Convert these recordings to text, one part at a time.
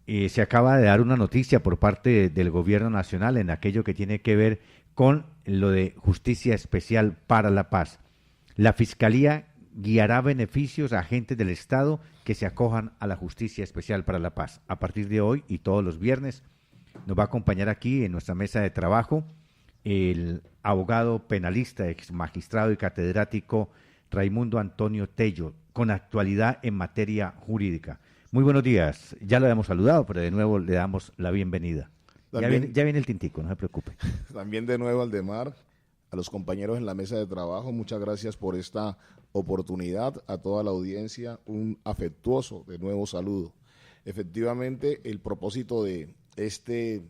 Se acaba de dar una noticia por parte del gobierno nacional en aquello que tiene que ver con lo de Justicia Especial para la Paz. La Fiscalía guiará beneficios a agentes del Estado que se acojan a la Justicia Especial para la Paz. A partir de hoy y todos los viernes nos va a acompañar aquí en nuestra mesa de trabajo el abogado penalista, ex magistrado y catedrático Raimundo Antonio Tello, con actualidad en materia jurídica. Muy buenos días, ya lo habíamos saludado, pero de nuevo le damos la bienvenida. Ya viene el tintico, no se preocupe. También de nuevo, Aldemar, a los compañeros en la mesa de trabajo, muchas gracias por esta oportunidad, a toda la audiencia, un afectuoso de nuevo saludo. Efectivamente, el propósito de este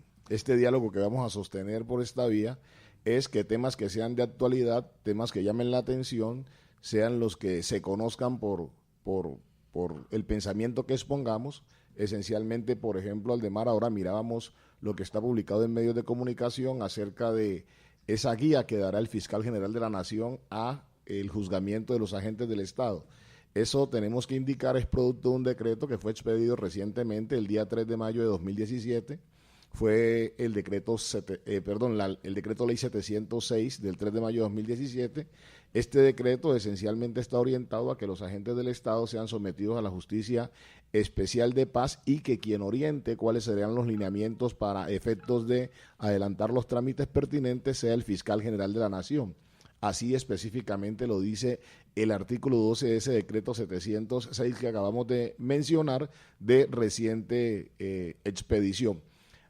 diálogo que vamos a sostener por esta vía es que temas que sean de actualidad, temas que llamen la atención, sean los que se conozcan por el pensamiento que expongamos. Esencialmente, por ejemplo, Aldemar, ahora mirábamos lo que está publicado en medios de comunicación acerca de esa guía que dará el fiscal general de la Nación a el juzgamiento de los agentes del Estado. Eso tenemos que indicar es producto de un decreto que fue expedido recientemente, el día 3 de mayo de 2017, fue el decreto, el decreto ley 706 del 3 de mayo de 2017. Este decreto esencialmente está orientado a que los agentes del Estado sean sometidos a la justicia especial de paz y que quien oriente cuáles serían los lineamientos para efectos de adelantar los trámites pertinentes sea el fiscal general de la Nación. Así específicamente lo dice el artículo 12 de ese decreto 706 que acabamos de mencionar de reciente expedición.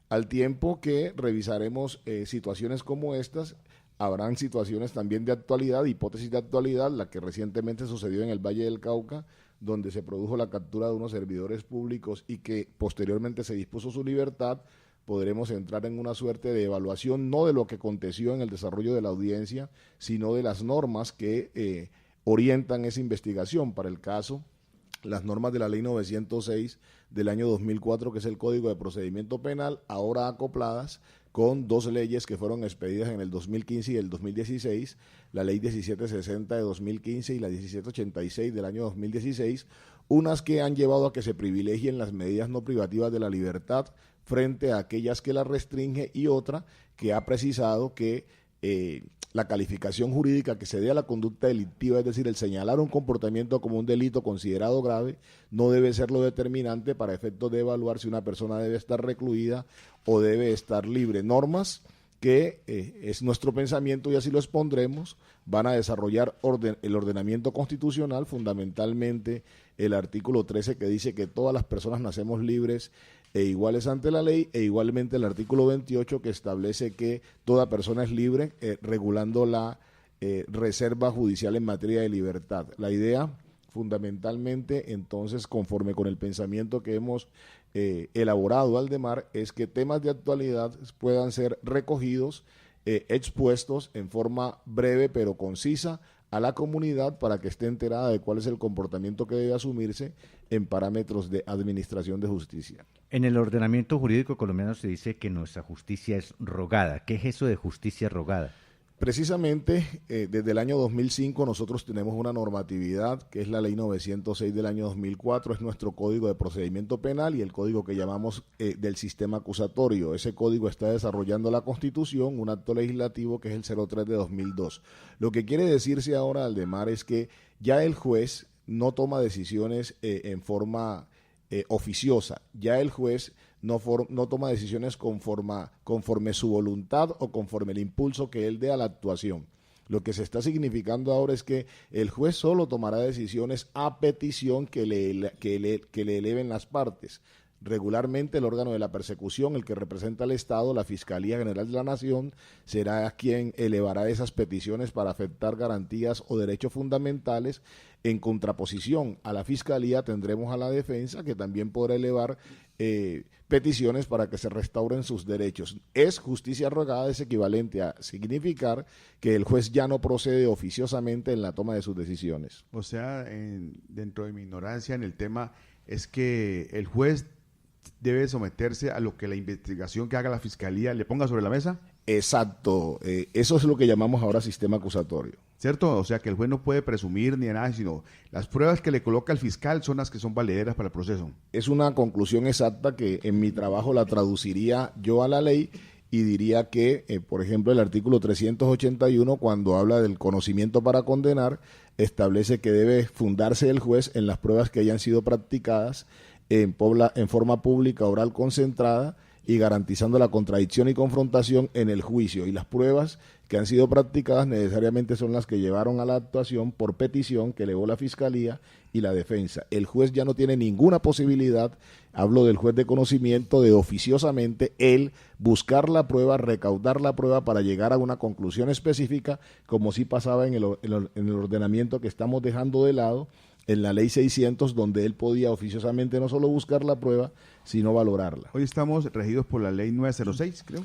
Al tiempo que revisaremos situaciones como estas, habrán situaciones también de actualidad, hipótesis de actualidad, la que recientemente sucedió en el Valle del Cauca, donde se produjo la captura de unos servidores públicos y que posteriormente se dispuso su libertad. Podremos entrar en una suerte de evaluación, no de lo que aconteció en el desarrollo de la audiencia, sino de las normas que orientan esa investigación. Para el caso, las normas de la ley 906 del año 2004, que es el Código de Procedimiento Penal, ahora acopladas con dos leyes que fueron expedidas en el 2015 y el 2016, la ley 1760 de 2015 y la 1786 del año 2016, unas que han llevado a que se privilegien las medidas no privativas de la libertad frente a aquellas que la restringe, y otra que ha precisado que la calificación jurídica que se dé a la conducta delictiva, es decir, el señalar un comportamiento como un delito considerado grave, no debe ser lo determinante para efectos de evaluar si una persona debe estar recluida o debe estar libre. Normas que es nuestro pensamiento y así lo expondremos, van a desarrollar el ordenamiento constitucional, fundamentalmente el artículo 13 que dice que todas las personas nacemos libres e iguales ante la ley, e igualmente el artículo 28 que establece que toda persona es libre, regulando la reserva judicial en materia de libertad. La idea, fundamentalmente, entonces, conforme con el pensamiento que hemos elaborado, Aldemar, es que temas de actualidad puedan ser recogidos, expuestos en forma breve pero concisa a la comunidad para que esté enterada de cuál es el comportamiento que debe asumirse en parámetros de administración de justicia. En el ordenamiento jurídico colombiano se dice que nuestra justicia es rogada. ¿Qué es eso de justicia rogada? Precisamente desde el año 2005 nosotros tenemos una normatividad que es la ley 906 del año 2004, es nuestro código de procedimiento penal y el código que llamamos del sistema acusatorio. Ese código está desarrollando la Constitución, un acto legislativo que es el 03 de 2002. Lo que quiere decirse ahora, Aldemar, es que ya el juez no toma decisiones en forma oficiosa, ya el juez no toma decisiones conforme su voluntad o conforme el impulso que él dé a la actuación. Lo que se está significando ahora es que el juez solo tomará decisiones a petición que le eleven las partes. Regularmente el órgano de la persecución, el que representa al Estado, la Fiscalía General de la Nación, será quien elevará esas peticiones para afectar garantías o derechos fundamentales. En contraposición a la Fiscalía tendremos a la defensa, que también podrá elevar peticiones para que se restauren sus derechos. Es justicia rogada, es equivalente a significar que el juez ya no procede oficiosamente en la toma de sus decisiones. O sea, dentro de mi ignorancia en el tema, es que el juez debe someterse a lo que la investigación que haga la Fiscalía le ponga sobre la mesa. Exacto, eso es lo que llamamos ahora sistema acusatorio. ¿cierto? O sea, que el juez no puede presumir ni nada, sino las pruebas que le coloca el fiscal son las que son valederas para el proceso. Es una conclusión exacta que en mi trabajo la traduciría yo a la ley y diría que, por ejemplo, el artículo 381, cuando habla del conocimiento para condenar, establece que debe fundarse el juez en las pruebas que hayan sido practicadas en forma pública, oral, concentrada, y garantizando la contradicción y confrontación en el juicio. Y las pruebas que han sido practicadas necesariamente son las que llevaron a la actuación por petición que elevó la Fiscalía y la defensa. El juez ya no tiene ninguna posibilidad, hablo del juez de conocimiento, de oficiosamente él buscar la prueba, recaudar la prueba para llegar a una conclusión específica, como sí pasaba en el ordenamiento que estamos dejando de lado, en la ley 600, donde él podía oficiosamente no solo buscar la prueba, sino valorarla. Hoy estamos regidos por la ley 906, creo.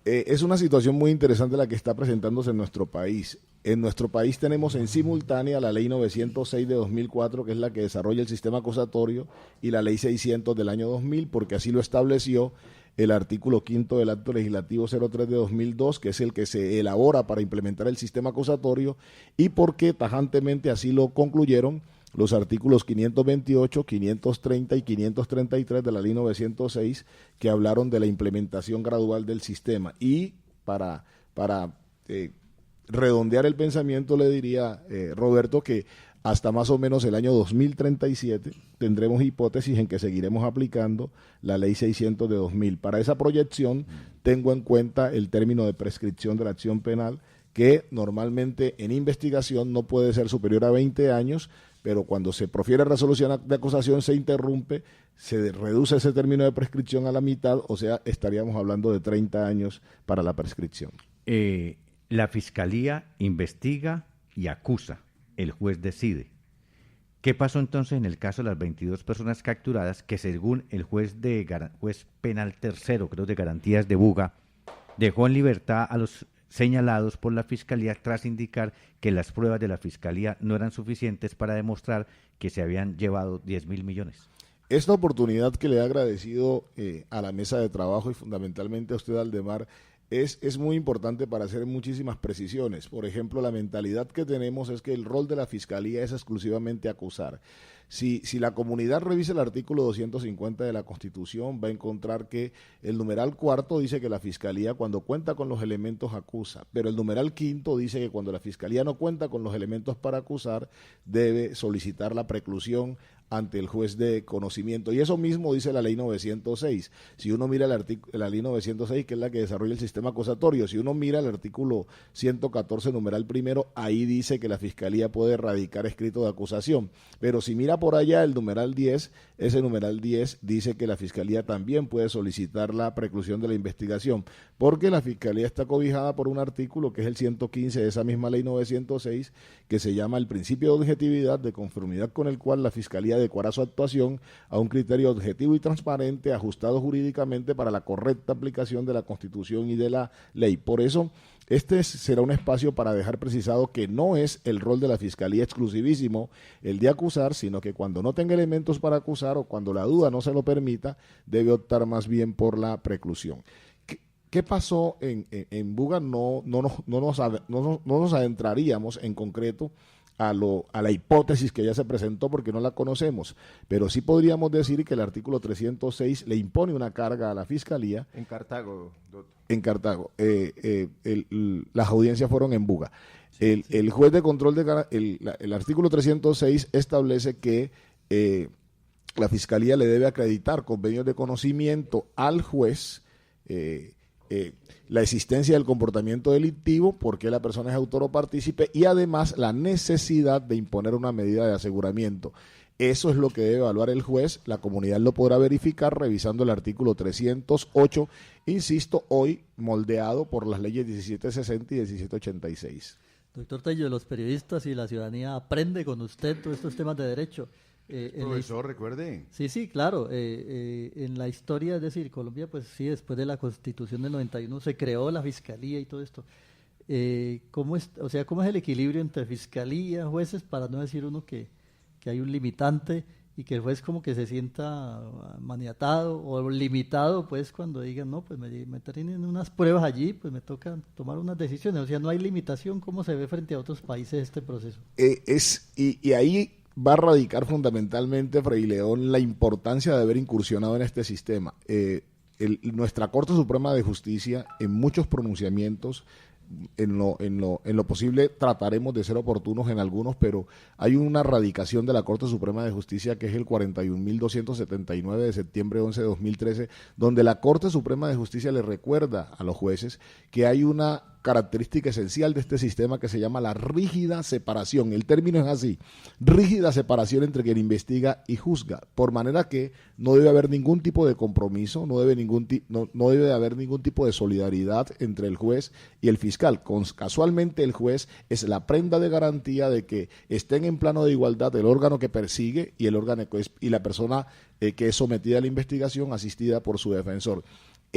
Es una situación muy interesante la que está presentándose en nuestro país. En nuestro país tenemos en simultánea la ley 906 de 2004, que es la que desarrolla el sistema acusatorio, y la ley 600 del año 2000, porque así lo estableció el artículo 5 del Acto Legislativo 03 de 2002, que es el que se elabora para implementar el sistema acusatorio, y porque tajantemente así lo concluyeron los artículos 528, 530 y 533 de la ley 906, que hablaron de la implementación gradual del sistema. Y para redondear el pensamiento, le diría, Roberto, que hasta más o menos el año 2037 tendremos hipótesis en que seguiremos aplicando la ley 600 de 2000. Para esa proyección tengo en cuenta el término de prescripción de la acción penal, que normalmente en investigación no puede ser superior a 20 años, pero cuando se profiere resolución de acusación se interrumpe, se reduce ese término de prescripción a la mitad, o sea, estaríamos hablando de 30 años para la prescripción. La Fiscalía investiga y acusa, el juez decide. ¿Qué pasó entonces en el caso de las 22 personas capturadas que según el juez penal tercero, creo de garantías de Buga, dejó en libertad a los señalados por la Fiscalía tras indicar que las pruebas de la Fiscalía no eran suficientes para demostrar que se habían llevado 10.000 millones? Esta oportunidad que le he agradecido a la mesa de trabajo y fundamentalmente a usted, Aldemar, es muy importante para hacer muchísimas precisiones. Por ejemplo, la mentalidad que tenemos es que el rol de la Fiscalía es exclusivamente acusar. Si la comunidad revisa el artículo 250 de la Constitución, va a encontrar que el numeral cuarto dice que la Fiscalía, cuando cuenta con los elementos, acusa, pero el numeral quinto dice que cuando la Fiscalía no cuenta con los elementos para acusar, debe solicitar la preclusión ante el juez de conocimiento. Y eso mismo dice la ley 906. Si uno mira la ley 906, que es la que desarrolla el sistema acusatorio, si uno mira el artículo 114, numeral primero, ahí dice que la Fiscalía puede erradicar escrito de acusación. Pero si mira por allá el numeral 10, ese numeral 10 dice que la Fiscalía también puede solicitar la preclusión de la investigación, porque la Fiscalía está cobijada por un artículo que es el 115 de esa misma ley 906, que se llama el principio de objetividad, de conformidad con el cual la Fiscalía adecuará su actuación a un criterio objetivo y transparente, ajustado jurídicamente para la correcta aplicación de la Constitución y de la ley. Por eso, este será un espacio para dejar precisado que no es el rol de la Fiscalía exclusivísimo el de acusar, sino que cuando no tenga elementos para acusar o cuando la duda no se lo permita, debe optar más bien por la preclusión. ¿Qué pasó en Buga? No nos adentraríamos en concreto a la hipótesis que ya se presentó porque no la conocemos, pero sí podríamos decir que el artículo 306 le impone una carga a la Fiscalía. En Cartago, doctor. En Cartago. Las audiencias fueron en Buga. El juez de control el artículo 306 establece que la Fiscalía le debe acreditar convenios de conocimiento al juez la existencia del comportamiento delictivo, porque la persona es autor o partícipe, y además la necesidad de imponer una medida de aseguramiento. Eso es lo que debe evaluar el juez. La comunidad lo podrá verificar revisando el artículo 308, insisto, hoy moldeado por las leyes 1760 y 1786. Doctor Tello, los periodistas y la ciudadanía aprende con usted todos estos temas de derecho. Profesor, recuerde. Sí, claro. En la historia, es decir, Colombia, pues sí, después de la Constitución del 91 se creó la Fiscalía y todo esto. ¿Cómo es el equilibrio entre Fiscalía, jueces, para no decir uno que hay un limitante y que el juez como que se sienta maniatado o limitado, pues cuando digan, no, pues me tienen unas pruebas allí, pues me toca tomar unas decisiones. O sea, no hay limitación. ¿Cómo se ve frente a otros países este proceso? Y ahí va a radicar fundamentalmente, Fray León, la importancia de haber incursionado en este sistema. Nuestra Corte Suprema de Justicia, en muchos pronunciamientos, en lo posible trataremos de ser oportunos en algunos, pero hay una radicación de la Corte Suprema de Justicia que es el 41.279 de septiembre 11 de 2013, donde la Corte Suprema de Justicia le recuerda a los jueces que hay una característica esencial de este sistema que se llama la rígida separación. El término es así: rígida separación entre quien investiga y juzga, por manera que no debe haber ningún tipo de compromiso, no debe haber ningún tipo de solidaridad entre el juez y el fiscal. Casualmente el juez es la prenda de garantía de que estén en plano de igualdad el órgano que persigue y el órgano y la persona que es sometida a la investigación, asistida por su defensor.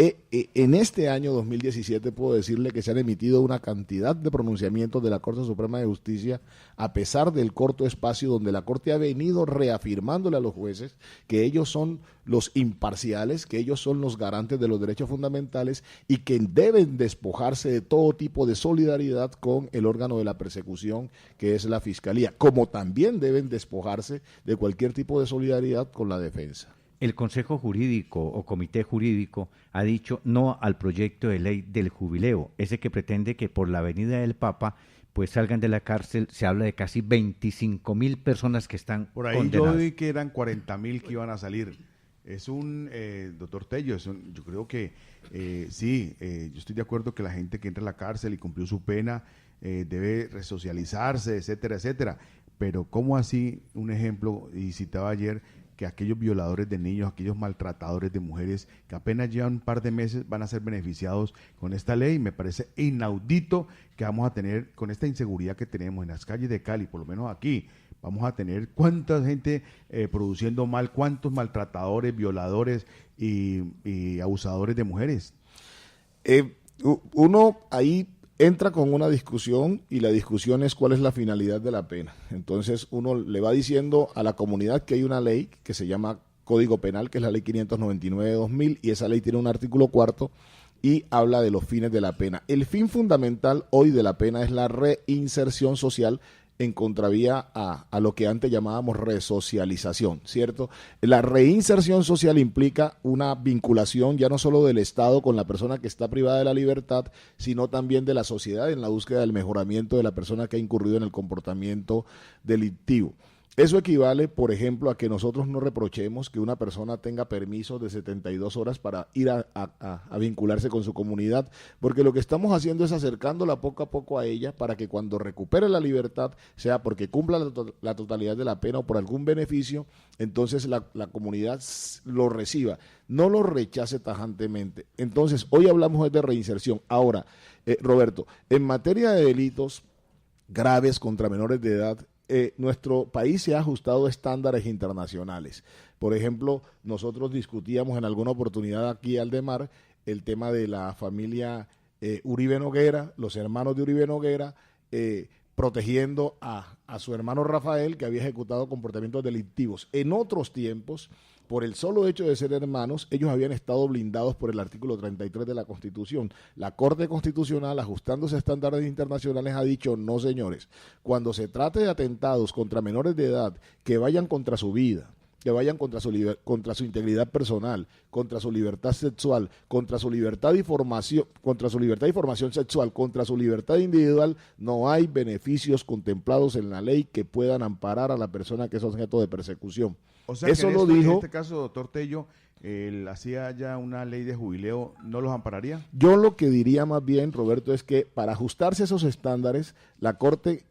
En este año 2017 puedo decirle que se han emitido una cantidad de pronunciamientos de la Corte Suprema de Justicia, a pesar del corto espacio donde la Corte ha venido reafirmándole a los jueces que ellos son los imparciales, que ellos son los garantes de los derechos fundamentales y que deben despojarse de todo tipo de solidaridad con el órgano de la persecución, que es la Fiscalía, como también deben despojarse de cualquier tipo de solidaridad con la defensa. El Consejo Jurídico o Comité Jurídico ha dicho no al proyecto de ley del jubileo, ese que pretende que por la venida del Papa pues salgan de la cárcel. Se habla de casi 25.000 personas que están por ahí condenadas. Yo vi que eran 40.000 que iban a salir. Es doctor Tello, yo creo que sí, yo estoy de acuerdo que la gente que entra a la cárcel y cumplió su pena debe resocializarse, etcétera, etcétera, pero ¿cómo así? Un ejemplo, y citaba ayer, que aquellos violadores de niños, aquellos maltratadores de mujeres que apenas llevan un par de meses van a ser beneficiados con esta ley. Me parece inaudito que vamos a tener, con esta inseguridad que tenemos en las calles de Cali, por lo menos aquí, vamos a tener cuánta gente produciendo mal, cuántos maltratadores, violadores y abusadores de mujeres. Uno ahí entra con una discusión y la discusión es cuál es la finalidad de la pena. Entonces uno le va diciendo a la comunidad que hay una ley que se llama Código Penal, que es la ley 599 de 2000, y esa ley tiene un artículo 4 y habla de los fines de la pena. El fin fundamental hoy de la pena es la reinserción social en contravía a lo que antes llamábamos resocialización, ¿cierto? La reinserción social implica una vinculación ya no solo del Estado con la persona que está privada de la libertad, sino también de la sociedad en la búsqueda del mejoramiento de la persona que ha incurrido en el comportamiento delictivo. Eso equivale, por ejemplo, a que nosotros no reprochemos que una persona tenga permiso de 72 horas para ir a vincularse con su comunidad, porque lo que estamos haciendo es acercándola poco a poco a ella para que cuando recupere la libertad, sea porque cumpla la totalidad de la pena o por algún beneficio, entonces la comunidad lo reciba, no lo rechace tajantemente. Entonces, hoy hablamos de reinserción. Ahora, Roberto, en materia de delitos graves contra menores de edad, nuestro país se ha ajustado a estándares internacionales. Por ejemplo, nosotros discutíamos en alguna oportunidad aquí al Aldemar el tema de la familia Uribe Noguera, los hermanos de Uribe Noguera, protegiendo a su hermano Rafael, que había ejecutado comportamientos delictivos. En otros tiempos, por el solo hecho de ser hermanos, ellos habían estado blindados por el artículo 33 de la Constitución. La Corte Constitucional, ajustándose a estándares internacionales, ha dicho, no señores, cuando se trate de atentados contra menores de edad que vayan contra su vida, que vayan contra su integridad personal, contra su libertad sexual, contra su libertad de información, sexual, contra su libertad individual, no hay beneficios contemplados en la ley que puedan amparar a la persona que es objeto de persecución. O sea, eso lo dijo. En este caso, doctor Tello, hacía ya una ley de jubileo, ¿no los ampararía? Yo lo que diría más bien, Roberto, es que para ajustarse a esos estándares, la Corte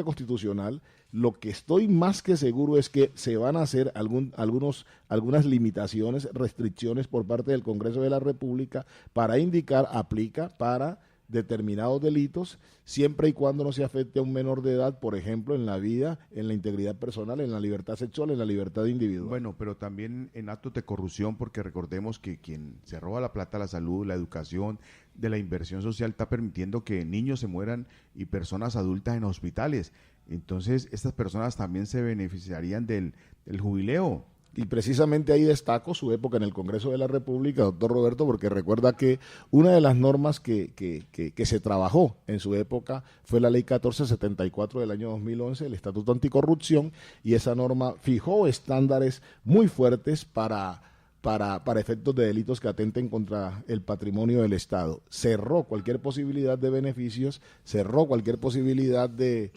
Constitucional, lo que estoy más que seguro es que se van a hacer algunas limitaciones, restricciones por parte del Congreso de la República para indicar, aplica para determinados delitos, siempre y cuando no se afecte a un menor de edad, por ejemplo, en la vida, en la integridad personal, en la libertad sexual, en la libertad individual. Bueno, pero también en actos de corrupción, porque recordemos que quien se roba la plata, la salud, la educación, de la inversión social, está permitiendo que niños se mueran y personas adultas en hospitales. Entonces, estas personas también se beneficiarían del jubileo. Y precisamente ahí destaco su época en el Congreso de la República, doctor Roberto, porque recuerda que una de las normas que se trabajó en su época fue la Ley 1474 del año 2011, el Estatuto Anticorrupción, y esa norma fijó estándares muy fuertes para efectos de delitos que atenten contra el patrimonio del Estado. Cerró cualquier posibilidad de beneficios, cerró cualquier posibilidad de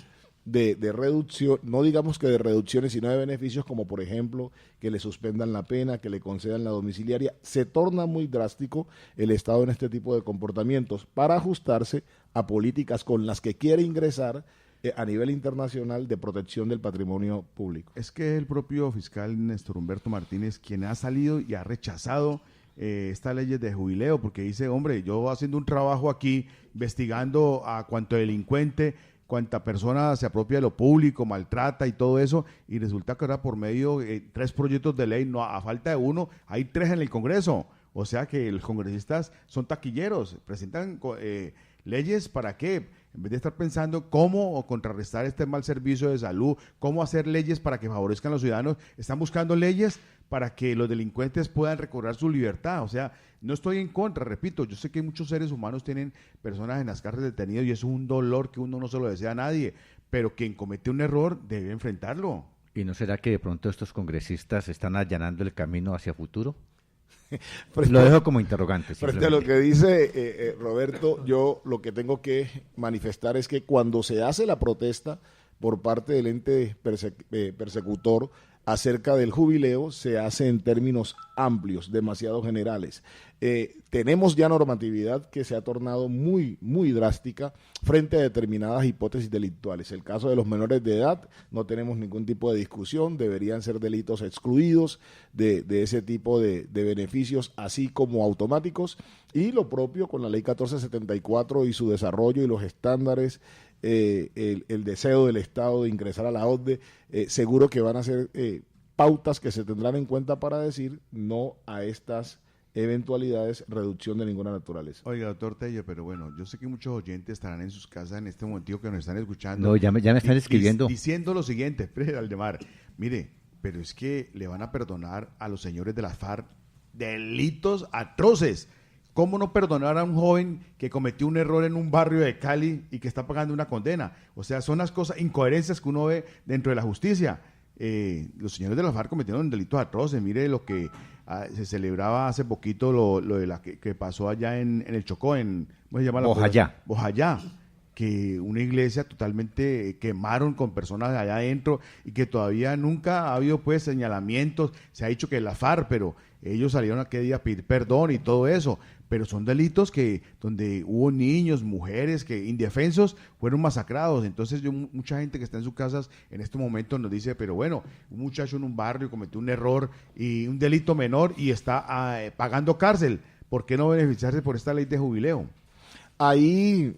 reducción, no digamos que de reducciones, sino de beneficios, como por ejemplo que le suspendan la pena, que le concedan la domiciliaria. Se torna muy drástico el Estado en este tipo de comportamientos para ajustarse a políticas con las que quiere ingresar a nivel internacional de protección del patrimonio público. Es que el propio fiscal Néstor Humberto Martínez quien ha salido y ha rechazado estas leyes de jubileo, porque dice, hombre, yo haciendo un trabajo aquí, investigando a cuánto delincuente, cuánta persona se apropia de lo público, maltrata y todo eso, y resulta que ahora por medio de 3 proyectos de ley, no, a falta de uno, hay 3 en el Congreso. O sea que los congresistas son taquilleros, presentan leyes para qué, en vez de estar pensando cómo contrarrestar este mal servicio de salud, cómo hacer leyes para que favorezcan a los ciudadanos, están buscando leyes para que los delincuentes puedan recobrar su libertad. O sea, no estoy en contra, repito, yo sé que muchos seres humanos tienen personas en las cárceles detenidos y es un dolor que uno no se lo desea a nadie, pero quien comete un error debe enfrentarlo. ¿Y no será que de pronto estos congresistas están allanando el camino hacia futuro? Lo dejo como interrogante. Frente a lo que dice Roberto, yo lo que tengo que manifestar es que cuando se hace la protesta por parte del ente persecutor acerca del jubileo, se hace en términos amplios, demasiado generales. Tenemos ya normatividad que se ha tornado muy, muy drástica frente a determinadas hipótesis delictuales. El caso de los menores de edad, no tenemos ningún tipo de discusión, deberían ser delitos excluidos de ese tipo de beneficios, así como automáticos, y lo propio con la Ley 1474 y su desarrollo y los estándares, el deseo del Estado de ingresar a la OCDE, seguro que van a ser pautas que se tendrán en cuenta para decir no a estas eventualidades, reducción de ninguna naturaleza. Oiga, doctor Tello, pero bueno, yo sé que muchos oyentes estarán en sus casas en este momento que nos están escuchando. No, ya me están escribiendo. Diciendo lo siguiente, Aldemar, mire, pero es que le van a perdonar a los señores de las FARC delitos atroces. ¿Cómo no perdonar a un joven que cometió un error en un barrio de Cali y que está pagando una condena? O sea, son las cosas, incoherencias que uno ve dentro de la justicia. Los señores de la FARC cometieron delitos atroces. Mire lo que se celebraba hace poquito, lo de la que pasó allá en el Chocó, ¿cómo se llama? Bojayá, que una iglesia totalmente quemaron con personas allá adentro y que todavía nunca ha habido pues señalamientos. Se ha dicho que la FARC, pero ellos salieron aquel día a pedir perdón y todo eso. Pero son delitos donde hubo niños, mujeres que indefensos fueron masacrados. Entonces mucha gente que está en sus casas en este momento nos dice, pero bueno, un muchacho en un barrio cometió un error y un delito menor y está pagando cárcel. ¿Por qué no beneficiarse por esta ley de jubileo? Ahí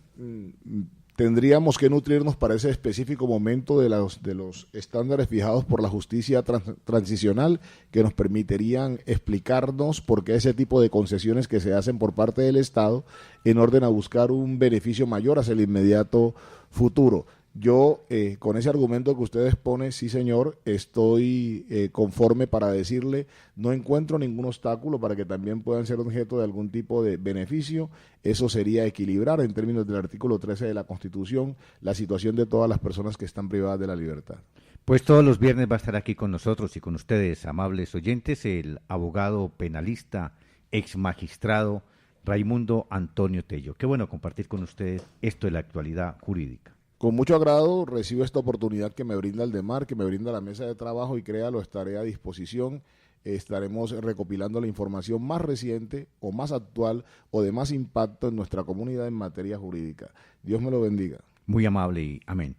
tendríamos que nutrirnos para ese específico momento de los estándares fijados por la justicia transicional que nos permitirían explicarnos por qué ese tipo de concesiones que se hacen por parte del Estado en orden a buscar un beneficio mayor hacia el inmediato futuro. Yo, con ese argumento que usted expone, sí señor, estoy conforme para decirle, no encuentro ningún obstáculo para que también puedan ser objeto de algún tipo de beneficio. Eso sería equilibrar en términos del artículo 13 de la Constitución la situación de todas las personas que están privadas de la libertad. Pues todos los viernes va a estar aquí con nosotros y con ustedes, amables oyentes, el abogado penalista, ex magistrado Raimundo Antonio Tello. Qué bueno compartir con ustedes esto de la actualidad jurídica. Con mucho agrado recibo esta oportunidad que me brinda Aldemar, que me brinda la mesa de trabajo y créalo, estaré a disposición. Estaremos recopilando la información más reciente o más actual o de más impacto en nuestra comunidad en materia jurídica. Dios me lo bendiga. Muy amable y amén.